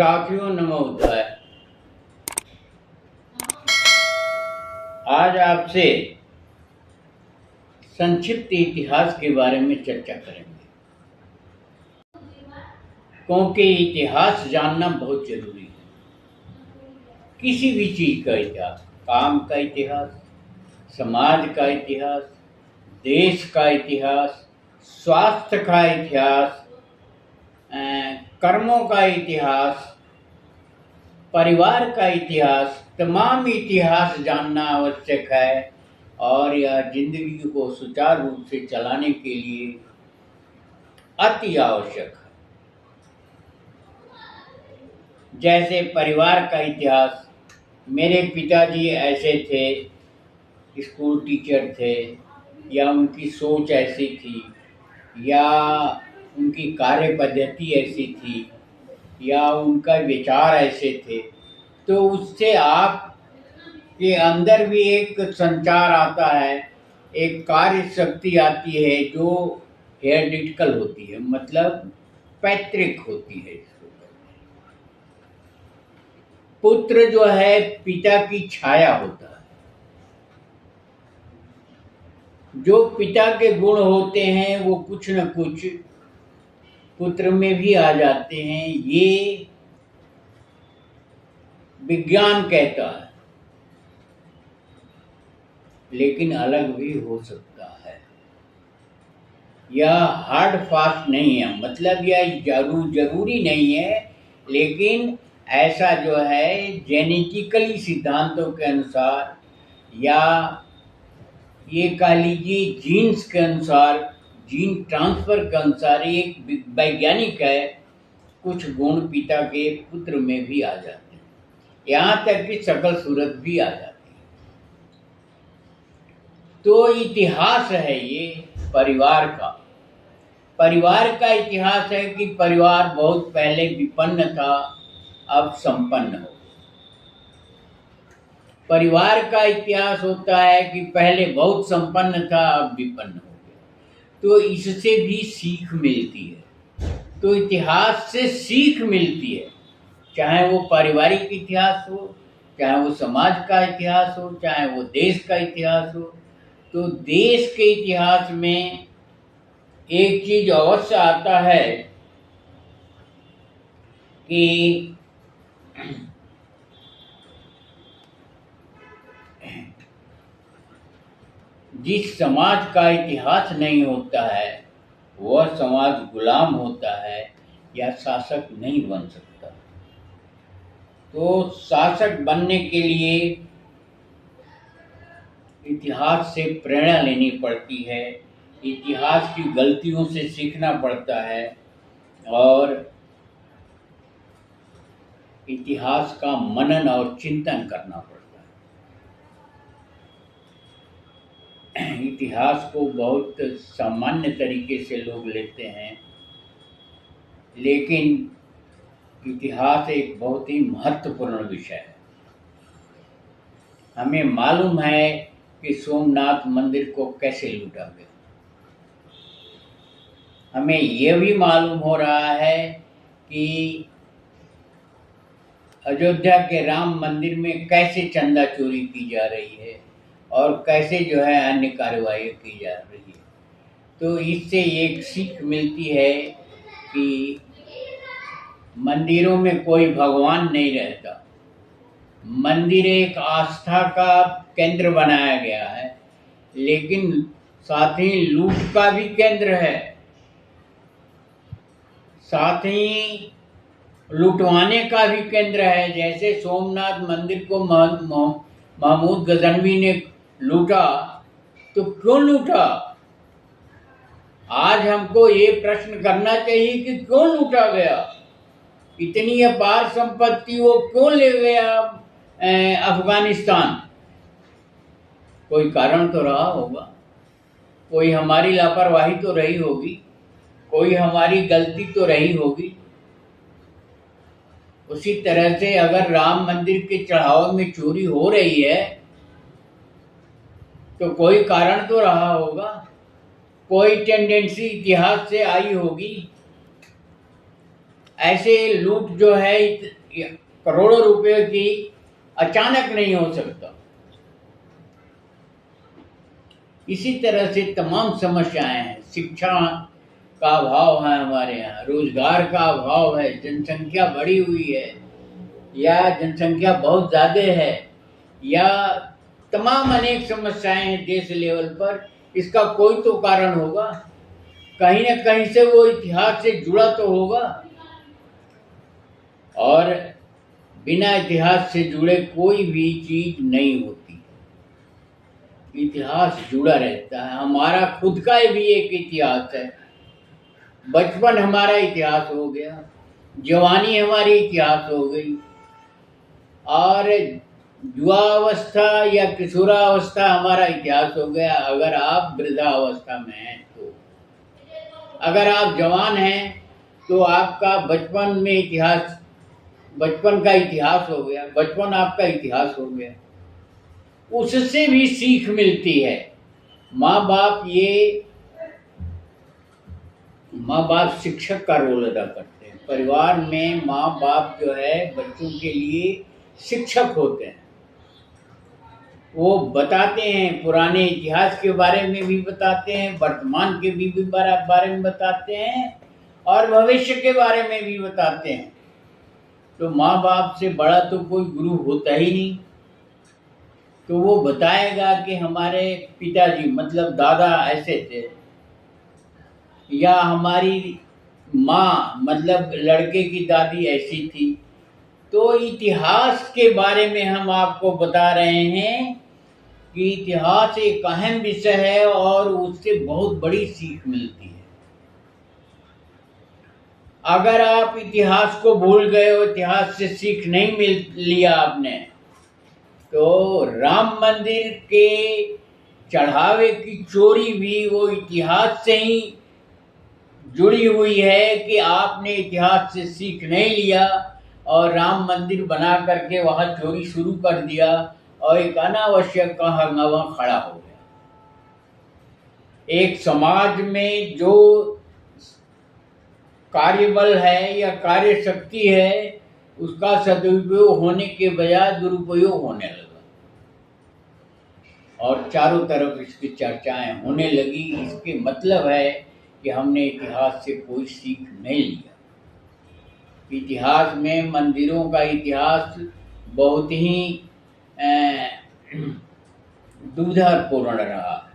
साथियों नमोदय। आज आपसे संक्षिप्त इतिहास के बारे में चर्चा करेंगे, क्योंकि इतिहास जानना बहुत जरूरी है। किसी भी चीज का इतिहास, काम का इतिहास, समाज का इतिहास, देश का इतिहास, स्वास्थ्य का इतिहास, कर्मों का इतिहास, परिवार का इतिहास, तमाम इतिहास जानना आवश्यक है और यह जिंदगी को सुचारू रूप से चलाने के लिए अति आवश्यक है। जैसे परिवार का इतिहास, मेरे पिताजी ऐसे थे, स्कूल टीचर थे, या उनकी सोच ऐसी थी, या उनकी कार्य पद्धति ऐसी थी, या उनका विचार ऐसे थे, तो उससे आप के अंदर भी एक संचार आता है, एक कार्य शक्ति आती है जो हेरिडिटिकल होती है, मतलब पैतृक होती है। पुत्र जो है पिता की छाया होता है। जो पिता के गुण होते हैं वो कुछ न कुछ पुत्र में भी आ जाते हैं, ये विज्ञान कहता है, लेकिन अलग भी हो सकता है। यह हार्ड फास्ट नहीं है, मतलब यह जरूरी नहीं है, लेकिन ऐसा जो है जेनेटिकली सिद्धांतों के अनुसार, या ये कह लीजिए जीन्स के अनुसार, जीन ट्रांसफर के अनुसार, एक वैज्ञानिक है, कुछ गुण पिता के पुत्र में भी आ जाते हैं, यहाँ तक कि शकल सूरत भी आ जाती है। तो इतिहास है ये परिवार का। परिवार का इतिहास है कि परिवार बहुत पहले विपन्न था, अब संपन्न हो। परिवार का इतिहास होता है कि पहले बहुत संपन्न था, अब विपन्न हो गया। तो इससे भी सीख मिलती है। तो इतिहास से सीख मिलती है, चाहे वो पारिवारिक इतिहास हो, चाहे वो समाज का इतिहास हो, चाहे वो देश का इतिहास हो। तो देश के इतिहास में एक चीज अवश्य आता है कि जिस समाज का इतिहास नहीं होता है वह समाज गुलाम होता है या शासक नहीं बन सकता। तो शासक बनने के लिए इतिहास से प्रेरणा लेनी पड़ती है, इतिहास की गलतियों से सीखना पड़ता है और इतिहास का मनन और चिंतन करना पड़ता है। इतिहास को बहुत सामान्य तरीके से लोग लेते हैं, लेकिन इतिहास एक बहुत ही महत्वपूर्ण विषय है। हमें मालूम है कि सोमनाथ मंदिर को कैसे लूटा गया। हमें यह भी मालूम हो रहा है कि अयोध्या के राम मंदिर में कैसे चंदा चोरी की जा रही है और कैसे जो है अन्य कार्रवाई की जा रही है। तो इससे एक सीख मिलती है कि मंदिरों में कोई भगवान नहीं रहता। मंदिर एक आस्था का केंद्र बनाया गया है, लेकिन साथ ही लूट का भी केंद्र है, साथ ही लुटवाने का भी केंद्र है। जैसे सोमनाथ मंदिर को महमूद गजनवी ने लूटा, तो क्यों लूटा? आज हमको ये प्रश्न करना चाहिए कि क्यों लूटा गया, इतनी अपार संपत्ति वो क्यों ले गया अफगानिस्तान? कोई कारण तो रहा होगा, कोई हमारी लापरवाही तो रही होगी, कोई हमारी गलती तो रही होगी। उसी तरह से अगर राम मंदिर के चढ़ावे में चोरी हो रही है तो कोई कारण तो रहा होगा, कोई टेंडेंसी इतिहास से आई होगी। ऐसे लूट जो है करोड़ों रुपए की अचानक नहीं हो सकता। इसी तरह से तमाम समस्याएं हैं। शिक्षा का अभाव है हमारे यहाँ, रोजगार का अभाव है, जनसंख्या बढ़ी हुई है या जनसंख्या बहुत ज़्यादा है, या तमाम अनेक समस्याएं हैं देश लेवल पर। इसका कोई तो कारण होगा, कहीं न कहीं से वो इतिहास से जुड़ा तो होगा, और बिना इतिहास से जुड़े कोई भी चीज नहीं होती। इतिहास जुड़ा रहता है। हमारा खुद का भी एक इतिहास है। बचपन हमारा इतिहास हो गया, जवानी हमारी इतिहास हो गई, और युवावस्था या किशोरावस्था हमारा इतिहास हो गया। अगर आप वृद्धावस्था में हैं तो, अगर आप जवान हैं तो आपका बचपन में इतिहास, बचपन का इतिहास हो गया, बचपन आपका इतिहास हो गया। उससे भी सीख मिलती है। माँ बाप शिक्षक का रोल अदा करते हैं। परिवार में माँ बाप जो है बच्चों के लिए शिक्षक होते हैं। वो बताते हैं, पुराने इतिहास के बारे में भी बताते हैं, वर्तमान के भी बारे में बताते हैं, और भविष्य के बारे में भी बताते हैं। तो माँ बाप से बड़ा तो कोई गुरु होता ही नहीं। तो वो बताएगा कि हमारे पिताजी मतलब दादा ऐसे थे, या हमारी माँ मतलब लड़के की दादी ऐसी थी। तो इतिहास के बारे में हम आपको बता रहे हैं कि इतिहास एक अहम विषय है और उससे बहुत बड़ी सीख मिलती है। अगर आप इतिहास को भूल गए हो, इतिहास से सीख नहीं मिल लिया आपने, तो राम मंदिर के चढ़ावे की चोरी भी वो इतिहास से ही जुड़ी हुई है कि आपने इतिहास से सीख नहीं लिया और राम मंदिर बना करके वहां चोरी शुरू कर दिया और एक अनावश्यक का हंगामा खड़ा हो गया। एक समाज में जो कार्यबल है या कार्य शक्ति है, उसका सदुपयोग होने के बजाय दुरुपयोग होने लगा और चारों तरफ इसकी चर्चाएं होने लगी। इसके मतलब है कि हमने इतिहास से कोई सीख नहीं लिया। इतिहास में मंदिरों का इतिहास बहुत ही दुविधापूर्ण रहा है।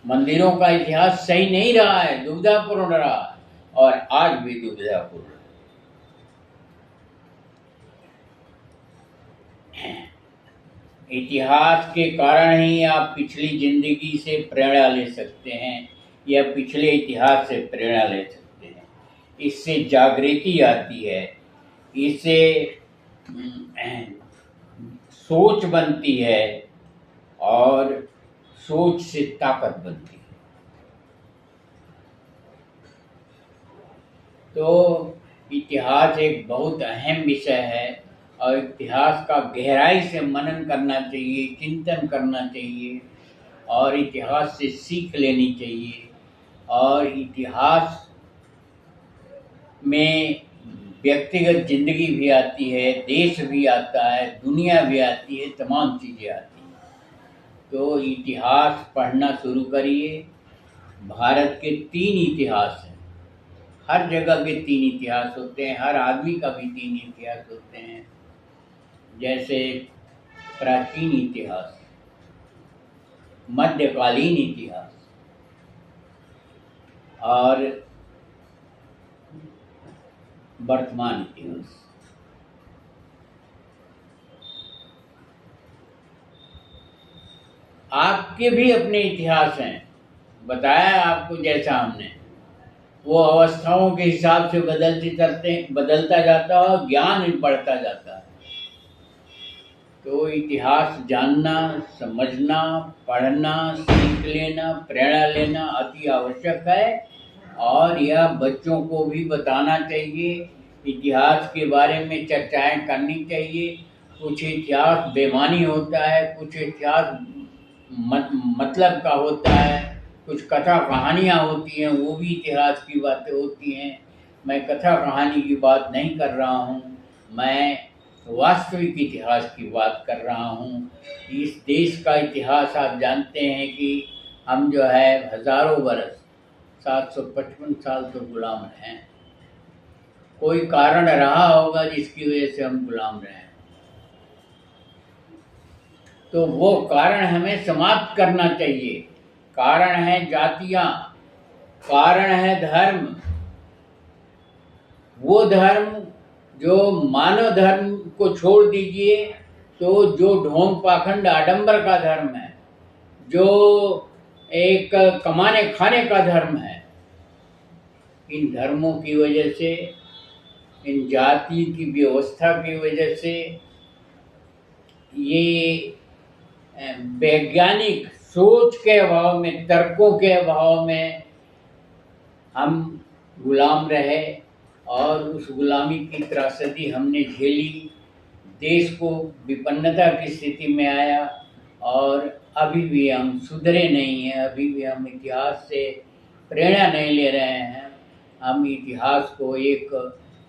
मंदिरों का इतिहास सही नहीं रहा है, दुविधापूर्ण रहा और आज भी दुविधापूर्ण है। इतिहास के कारण ही आप पिछली जिंदगी से प्रेरणा ले सकते हैं या पिछले इतिहास से प्रेरणा ले सकते हैं। इससे जागृति आती है, इससे सोच बनती है और सोच से ताकत बनती है। तो इतिहास एक बहुत अहम विषय है और इतिहास का गहराई से मनन करना चाहिए, चिंतन करना चाहिए और इतिहास से सीख लेनी चाहिए। और इतिहास में व्यक्तिगत जिंदगी भी आती है, देश भी आता है, दुनिया भी आती है, तमाम चीज़ें आती हैं। तो इतिहास पढ़ना शुरू करिए। भारत के 3 इतिहास हैं। हर जगह के 3 इतिहास होते हैं, हर आदमी का भी 3 इतिहास होते हैं। जैसे प्राचीन इतिहास, मध्यकालीन इतिहास और वर्तमान इतिहास। आपके भी अपने इतिहास हैं, बताया आपको जैसा हमने, वो अवस्थाओं के हिसाब से बदलता जाता है और ज्ञान बढ़ता जाता है। तो इतिहास जानना, समझना, पढ़ना, सीख लेना, प्रेरणा लेना अति आवश्यक है। और यह बच्चों को भी बताना चाहिए, इतिहास के बारे में चर्चाएं करनी चाहिए। कुछ इतिहास बेमानी होता है, कुछ इतिहास मतलब का होता है, कुछ कथा कहानियाँ होती हैं, वो भी इतिहास की बातें होती हैं। मैं कथा कहानी की बात नहीं कर रहा हूँ, मैं वास्तविक इतिहास की बात कर रहा हूँ। इस देश का इतिहास आप जानते हैं कि हम जो है हज़ारों बरस 755 साल तो गुलाम रहे हैं। कोई कारण रहा होगा जिसकी वजह से हम गुलाम रहे हैं, तो वो कारण हमें समाप्त करना चाहिए। कारण है जातियां, कारण है धर्म, वो धर्म जो मानव धर्म को छोड़ दीजिए, तो जो ढोंग पाखंड आडंबर का धर्म है, जो एक कमाने खाने का धर्म है, इन धर्मों की वजह से, इन जाति की व्यवस्था की वजह से, ये वैज्ञानिक सोच के अभाव में, तर्कों के अभाव में हम गुलाम रहे और उस गुलामी की त्रासदी हमने झेली। देश को विपन्नता की स्थिति में आया और अभी भी हम सुधरे नहीं हैं, अभी भी हम इतिहास से प्रेरणा नहीं ले रहे हैं। हम इतिहास को एक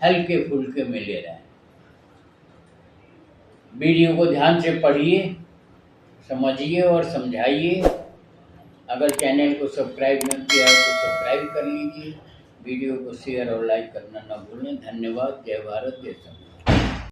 हल्के फुल्के में ले रहे हैं। वीडियो को ध्यान से पढ़िए, समझिए और समझाइए। अगर चैनल को सब्सक्राइब न किया है तो सब्सक्राइब कर लीजिए। वीडियो को शेयर और लाइक करना न भूलें। धन्यवाद। जय भारत, जय संविधान।